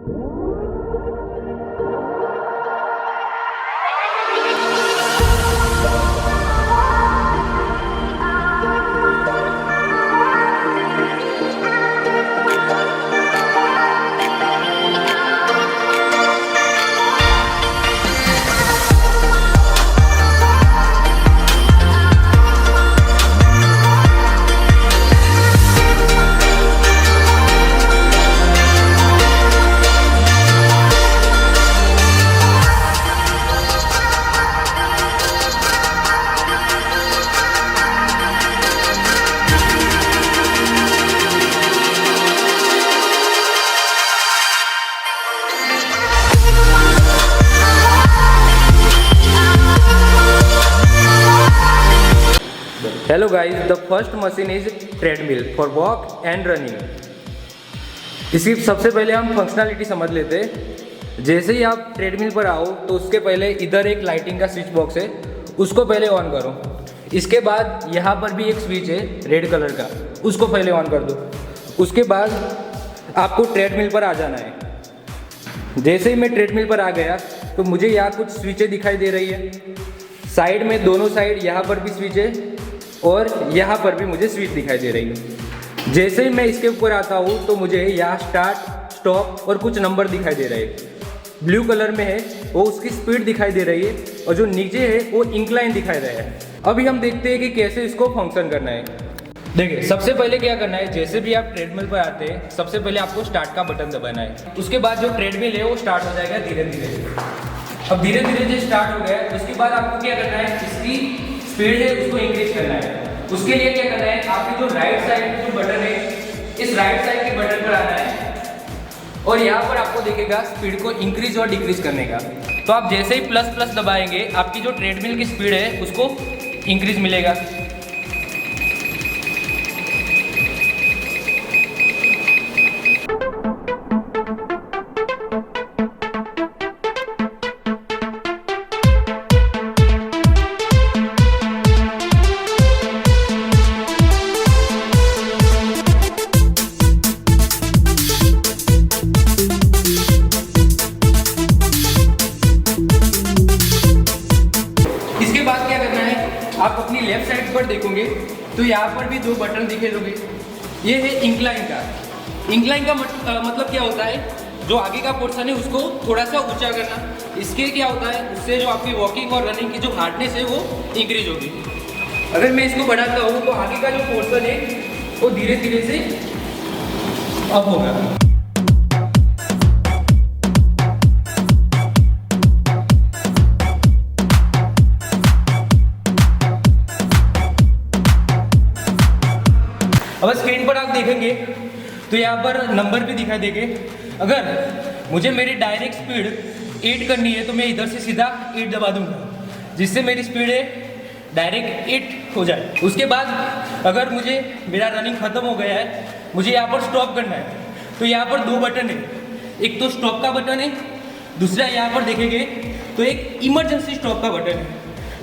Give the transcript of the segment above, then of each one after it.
Hello guys, the first machine is treadmill for walk and running. इसकी सबसे पहले हम फंक्शनलिटी समझ लेते हैं। जैसे ही आप ट्रेडमिल पर आओ तो उसके पहले इधर एक लाइटिंग का स्विच बॉक्स है, उसको पहले ऑन करो। इसके बाद यहाँ पर भी एक स्विच है रेड कलर का, उसको पहले ऑन कर दो। उसके बाद आपको ट्रेडमिल पर आ जाना है। जैसे ही मैं ट्रेडमिल पर आ गया तो मुझे यहाँ कुछ स्विचें दिखाई दे रही है। साइड में दोनों साइड यहाँ पर भी स्विच है और यहाँ पर भी मुझे स्विच दिखाई दे रही है। जैसे ही मैं इसके ऊपर आता हूँ तो मुझे यहाँ स्टार्ट, स्टॉप और कुछ नंबर दिखाई दे रहे हैं। ब्लू कलर में है वो उसकी स्पीड दिखाई दे रही है और जो नीचे है वो इंक्लाइन दिखाई दे रहा है। अभी हम देखते हैं कि कैसे इसको फंक्शन करना है। देखिए, सबसे पहले क्या करना है, जैसे भी आप ट्रेडमिल पर आते हैं सबसे पहले आपको स्टार्ट का बटन दबाना है। उसके बाद जो ट्रेडमिल है वो स्टार्ट हो जाएगा धीरे धीरे। अब धीरे धीरे जो स्टार्ट हो गया उसके बाद आपको क्या करना है, इसकी स्पीड है उसको इंक्रीज करना है। उसके लिए क्या करना है, आपकी जो राइट साइड जो बटन है इस राइट साइड के बटन पर आना है और यहाँ पर आपको देखेगा स्पीड को इंक्रीज और डिक्रीज करने का। तो आप जैसे ही प्लस प्लस दबाएंगे आपकी जो ट्रेडमिल की स्पीड है उसको इंक्रीज मिलेगा। आप अपनी लेफ्ट साइड पर देखोगे तो यहाँ पर भी दो बटन दिखेंगे। ये है इंक्लाइन का। इंक्लाइन का मतलब क्या होता है, जो आगे का पोर्शन है उसको थोड़ा सा ऊंचा करना। इसके क्या होता है, उससे जो आपकी वॉकिंग और रनिंग की जो हार्डनेस है वो इंक्रीज होगी। अगर मैं इसको बढ़ाता हूँ तो आगे का जो पोर्शन है वो धीरे धीरे से अप होगा। अब स्क्रीन पर आप देखेंगे तो यहाँ पर नंबर भी दिखाई देंगे। अगर मुझे मेरी डायरेक्ट स्पीड 8 करनी है तो मैं इधर से सीधा 8 दबा दूंगा, जिससे मेरी स्पीड है डायरेक्ट 8 हो जाए। उसके बाद अगर मुझे मेरा रनिंग खत्म हो गया है, मुझे यहाँ पर स्टॉप करना है, तो यहाँ पर दो बटन है। एक तो स्टॉप का बटन है, दूसरा यहाँ पर देखेंगे तो एक इमरजेंसी स्टॉप का बटन है।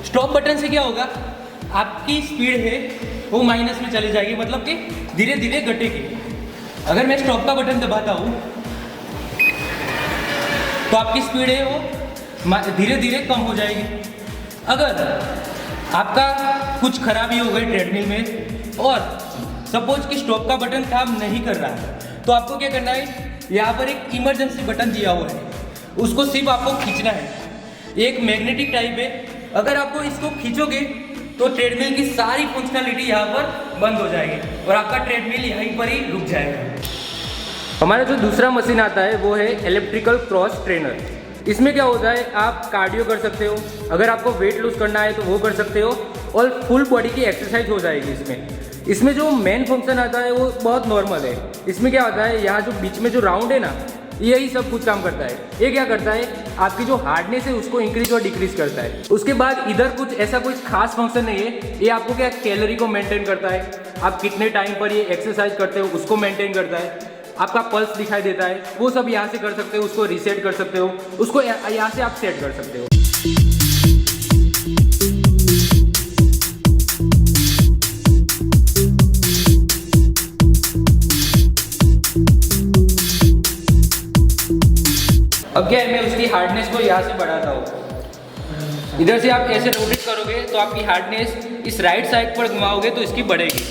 स्टॉप बटन से क्या होगा, आपकी स्पीड है वो माइनस में चली जाएगी, मतलब कि धीरे धीरे घटेगी। अगर मैं स्टॉप का बटन दबाता हूँ तो आपकी स्पीड है वो धीरे धीरे कम हो जाएगी। अगर आपका कुछ खराबी हो गई ट्रेडमिल में और सपोज कि स्टॉप का बटन काम नहीं कर रहा है तो आपको क्या करना है, यहाँ पर एक इमरजेंसी बटन दिया हुआ है, उसको सिर्फ आपको खींचना है। एक मैग्नेटिक टाइप है, अगर आपको इसको खींचोगे तो ट्रेडमिल की सारी फंक्शनलिटी यहाँ पर बंद हो जाएगी और आपका ट्रेडमिल यहीं पर ही रुक जाएगा। हमारा जो दूसरा मशीन आता है वो है इलेक्ट्रिकल क्रॉस ट्रेनर। इसमें क्या होता है, आप कार्डियो कर सकते हो, अगर आपको वेट लूज करना है तो वो कर सकते हो और फुल बॉडी की एक्सरसाइज हो जाएगी। इसमें जो मेन फंक्शन आता है वो बहुत नॉर्मल है। इसमें क्या होता है, यहाँ जो बीच में जो राउंड है ना, यही सब कुछ काम करता है। ये क्या करता है, आपकी जो हार्डनेस है उसको इंक्रीज और डिक्रीज करता है। उसके बाद इधर कुछ ऐसा कुछ खास फंक्शन नहीं है। ये आपको क्या कैलोरी को मेंटेन करता है, आप कितने टाइम पर ये एक्सरसाइज करते हो उसको मेंटेन करता है। आपका पल्स दिखाई देता है, वो सब यहाँ से कर सकते हो, उसको रीसेट कर सकते हो, उसको यहाँ से आप सेट कर सकते हो। अब क्या है, मैं उसकी हार्डनेस को यहाँ से बढ़ाता हूँ। इधर से आप ऐसे रोटेट करोगे तो आपकी हार्डनेस इस राइट साइड पर घुमाओगे तो इसकी बढ़ेगी।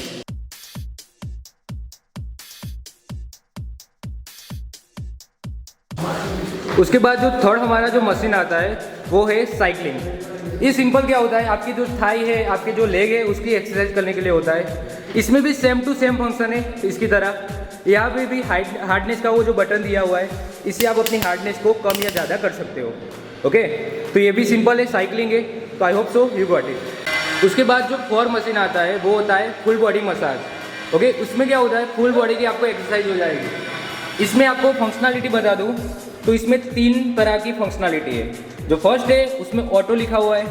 उसके बाद जो थर्ड हमारा जो मशीन आता है वो है साइकिलिंग। ये सिंपल क्या होता है, आपकी जो थाई है, आपके जो लेग है, उसकी एक्सरसाइज करने के लिए होता है। इसमें भी सेम टू सेम फंक्शन है इसकी तरह। यहाँ पे भी हार्डनेस का वो जो बटन दिया हुआ है, इससे आप अपनी हार्डनेस को कम या ज़्यादा कर सकते हो। ओके, तो ये भी सिंपल है, साइकिलिंग है। तो I hope so you got it. उसके बाद जो फोर्थ मशीन आता है वो होता है फुल बॉडी मसाज। ओके, उसमें क्या होता है, फुल बॉडी की आपको एक्सरसाइज हो जाएगी। इसमें आपको फंक्शनलिटी बता दूँ तो इसमें 3 तरह की फंक्शनलिटी है। जो फर्स्ट है उसमें ऑटो लिखा हुआ है,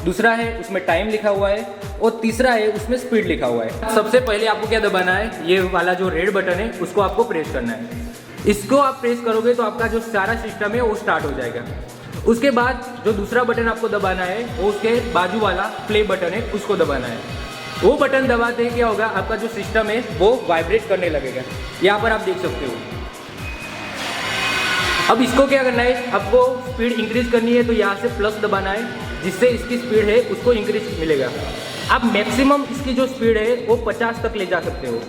दूसरा है उसमें टाइम लिखा हुआ है, और तीसरा है उसमें स्पीड लिखा हुआ है। सबसे पहले आपको क्या दबाना है, ये वाला जो रेड बटन है उसको आपको प्रेस करना है। इसको आप प्रेस करोगे तो आपका जो सारा सिस्टम है वो स्टार्ट हो जाएगा। उसके बाद जो दूसरा बटन आपको दबाना है वो उसके बाजू वाला प्ले बटन है, उसको दबाना है। वो बटन दबाते ही क्या होगा, आपका जो सिस्टम है वो वाइब्रेट करने लगेगा। यहाँ पर आप देख सकते हो। अब इसको क्या करना है, आपको स्पीड इंक्रीज करनी है तो यहाँ से प्लस दबाना है, जिससे इसकी स्पीड है उसको इंक्रीज मिलेगा। आप मैक्सिमम इसकी जो स्पीड है वो 50 तक ले जा सकते हो।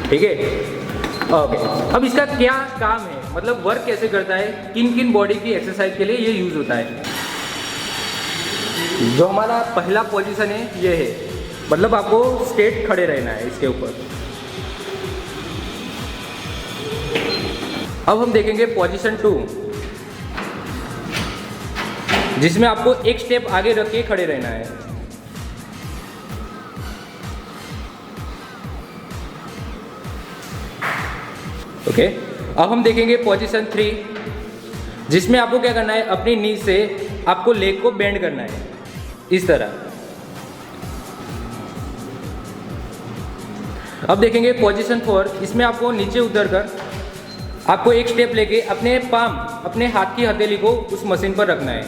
ठीक है, ओके। अब इसका क्या काम है, मतलब वर्क कैसे करता है, किन किन बॉडी की एक्सरसाइज के लिए ये यूज होता है। जो हमारा पहला पोजीशन है ये है, मतलब आपको स्ट्रेट खड़े रहना है इसके ऊपर। अब हम देखेंगे पोजीशन 2, जिसमें आपको एक स्टेप आगे रख के खड़े रहना है। ओके, अब हम देखेंगे पोजीशन 3, जिसमें आपको क्या करना है, अपनी नी से आपको लेग को बेंड करना है इस तरह। अब देखेंगे पोजीशन 4, इसमें आपको नीचे उतर कर आपको एक स्टेप लेके अपने पाम, अपने हाथ की हथेली को उस मशीन पर रखना है,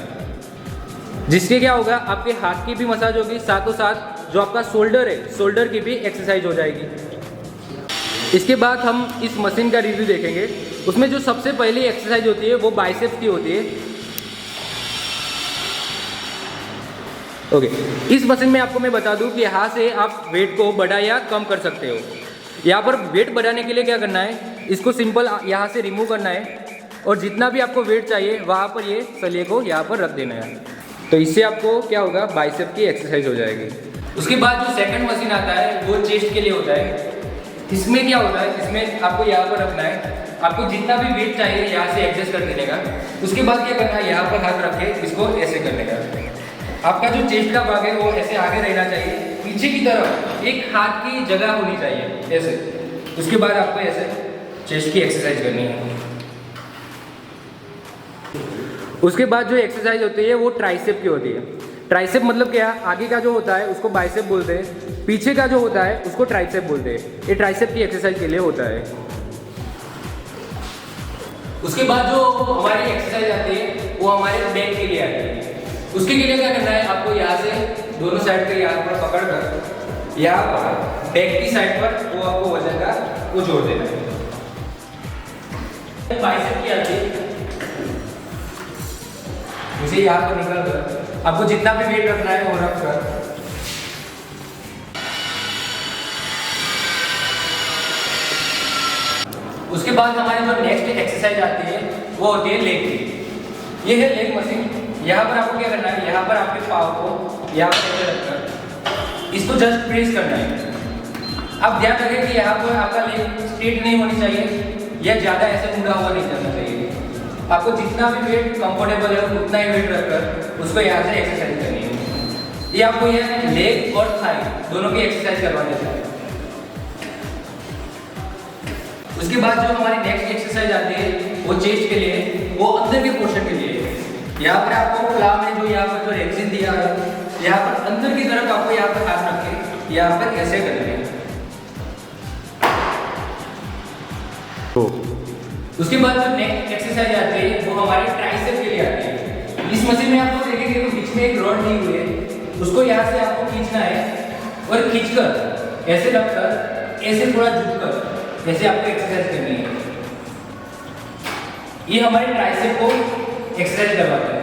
जिससे क्या होगा, आपके हाथ की भी मसाज होगी, साथों साथ जो आपका शोल्डर है, शोल्डर की भी एक्सरसाइज हो जाएगी। इसके बाद हम इस मशीन का रिव्यू देखेंगे। उसमें जो सबसे पहली एक्सरसाइज होती है वो बाइसेप्स की होती है। ओके, इस मशीन में आपको मैं बता दूं कि यहाँ से आप वेट को बढ़ा या कम कर सकते हो। यहाँ पर वेट बढ़ाने के लिए क्या करना है, इसको सिंपल यहाँ से रिमूव करना है, और जितना भी आपको वेट चाहिए वहाँ पर ये सलिए को यहाँ पर रख देना है। तो इससे आपको क्या होगा, बाइसेप की एक्सरसाइज हो जाएगी। उसके बाद जो सेकंड मशीन आता है वो चेस्ट के लिए होता है। इसमें क्या होता है, इसमें आपको यहाँ पर रखना है, आपको जितना भी वेट चाहिए यहाँ से एडजस्ट कर देने का। उसके बाद क्या करना है, यहाँ पर हाथ रख के इसको ऐसे करने का। आपका जो चेस्ट का भाग है वो ऐसे आगे रहना चाहिए, पीछे की तरफ एक हाथ की जगह होनी चाहिए ऐसे। उसके बाद आपको ऐसे चेस्ट की एक्सरसाइज करनी है। उसके बाद जो एक्सरसाइज होती है वो ट्राइसेप की होती है। ट्राइसेप मतलब क्या, आगे का जो होता है उसको बाइसेप बोलते हैं, पीछे का जो होता है उसको ट्राइसेप बोलते हैं। ये ट्राइसेप की एक्सरसाइज के लिए होता है। उसके बाद जो हमारी एक्सरसाइज आती है वो हमारे बैक के लिए आती है। उसके लिए क्या करना है, आपको यहाँ से दोनों साइड पे यहाँ पर पकड़ कर यहाँ पर बैक की साइड पर वो आपको वजन का वो जोड़ देना है। बाइसेप की आती है, उसे यहाँ पर निकल कर आपको जितना भी वेट रखना है वो रख कर उसके बाद हमारी जो नेक्स्ट एक्सरसाइज आती है वो होती है लेग की। ये है लेग मशीन। यहाँ पर आपको क्या करना है, यहाँ पर आपके पाँव को यहाँ पर ऐसे रखकर इसको जस्ट प्रेस करना है। आप ध्यान रखें कि यहाँ पर आपका लेग स्ट्रेट नहीं होनी चाहिए या ज़्यादा ऐसे मुड़ा हुआ नहीं जाना चाहिए। आपको जितना भी वेट कंफर्टेबल है उतना ही वेट रखकर उसको यहाँ से एक्सरसाइज करनी है। ये आपको ये लेग और थाई दोनों की एक्सरसाइज करवा देता है। उसके बाद जो हमारी नेक्स्ट एक्सरसाइज आती है वो चेस्ट के लिए, वो अंदर के पोर्शन के लिए है। यहाँ पर आपको प्लाम है, जो यहाँ पर जो रेक्सिन दिया है, यहाँ पर अंदर की तरफ आपको यहाँ पर हाथ रख के यहाँ पर ऐसे करना है। तो उसके बाद जो नेक्स्ट एक्सरसाइज आती है वो हमारी ट्राइसेप के लिए आती है। इस मशीन में आपको देखेंगे तो बीच में एक रॉड दी हुई है, उसको यहाँ से आपको खींचना है और खींचकर ऐसे रखकर ऐसे थोड़ा झुककर ऐसे आपको एक्सरसाइज करनी है। ये हमारे ट्राइसेप को एक्सरसाइज करवाता है।